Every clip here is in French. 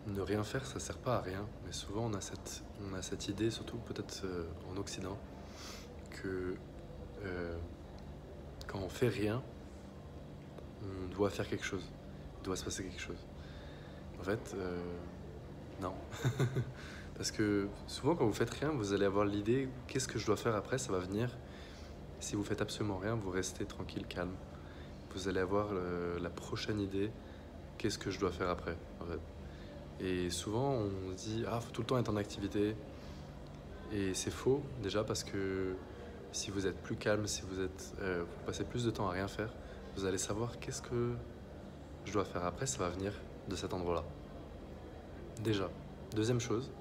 ne rien faire, ça sert pas à rien. Mais souvent, on a cette idée, surtout peut-être en Occident, que euh, quand on fait rien, on doit faire quelque chose. Il doit se passer quelque chose. En fait, non. Parce que souvent, quand vous faites rien, vous allez avoir l'idée, qu'est-ce que je dois faire après, ça va venir. Si vous faites absolument rien, vous restez tranquille, calme. Vous allez avoir la prochaine idée, qu'est-ce que je dois faire après, en fait. Et souvent, on se dit, ah, faut tout le temps être en activité. Et c'est faux, déjà, parce que si vous êtes plus calme, si vous passez plus de temps à rien faire, vous allez savoir qu'est-ce que je dois faire après, ça va venir de cet endroit-là. Déjà. Deuxième chose,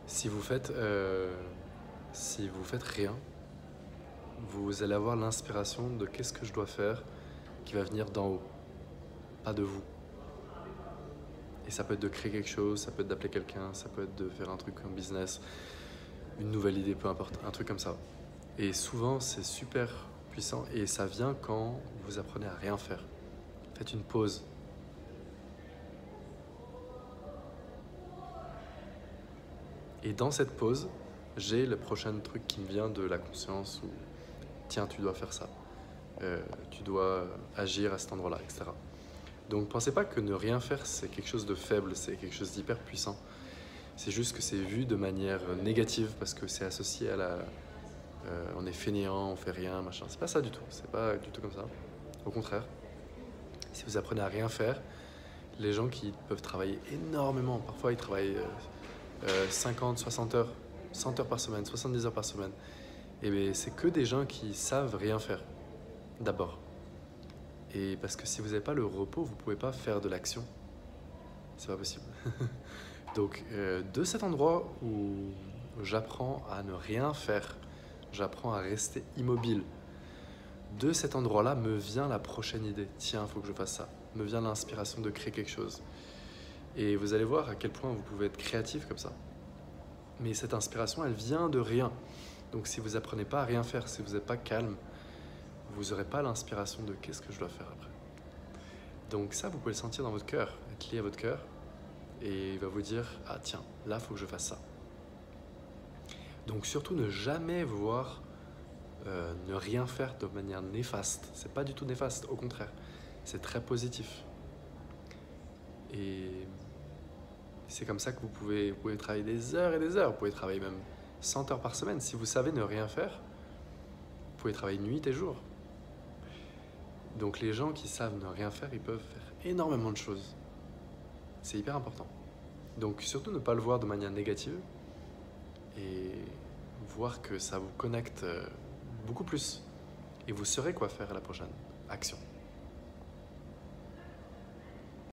si vous faites, si vous faites rien, vous allez avoir l'inspiration de qu'est-ce que je dois faire qui va venir d'en haut, pas de vous. Et ça peut être de créer quelque chose, ça peut être d'appeler quelqu'un, ça peut être de faire un truc en business, une nouvelle idée, peu importe, un truc comme ça. Et souvent, c'est super puissant et ça vient quand vous apprenez à rien faire. Faites une pause. Et dans cette pause, j'ai le prochain truc qui me vient de la conscience où tiens, tu dois faire ça. Tu dois agir à cet endroit-là, etc. Donc pensez pas que ne rien faire c'est quelque chose de faible, c'est quelque chose d'hyper puissant. C'est juste que c'est vu de manière négative parce que c'est associé à on est fainéant, on fait rien, machin. C'est pas ça du tout, c'est pas du tout comme ça. Au contraire, si vous apprenez à rien faire, les gens qui peuvent travailler énormément, parfois ils travaillent 50, 60 heures, 100 heures par semaine, 70 heures par semaine, et bien c'est que des gens qui savent rien faire, d'abord. Et parce que si vous n'avez pas le repos, vous ne pouvez pas faire de l'action. C'est pas possible. Donc, de cet endroit où j'apprends à ne rien faire, j'apprends à rester immobile, de cet endroit-là me vient la prochaine idée. Tiens, il faut que je fasse ça. Me vient l'inspiration de créer quelque chose. Et vous allez voir à quel point vous pouvez être créatif comme ça. Mais cette inspiration, elle vient de rien. Donc, si vous apprenez pas à rien faire, si vous n'êtes pas calme, vous n'aurez pas l'inspiration de qu'est-ce que je dois faire après. Donc ça, vous pouvez le sentir dans votre cœur, être lié à votre cœur, et il va vous dire, ah tiens, là, il faut que je fasse ça. Donc surtout, ne jamais voir ne rien faire de manière néfaste. C'est pas du tout néfaste, au contraire. C'est très positif. Et c'est comme ça que vous pouvez travailler des heures et des heures. Vous pouvez travailler même 100 heures par semaine. Si vous savez ne rien faire, vous pouvez travailler nuit et jour. Donc les gens qui savent ne rien faire, ils peuvent faire énormément de choses. C'est hyper important. Donc surtout ne pas le voir de manière négative et voir que ça vous connecte beaucoup plus. Et vous saurez quoi faire à la prochaine action.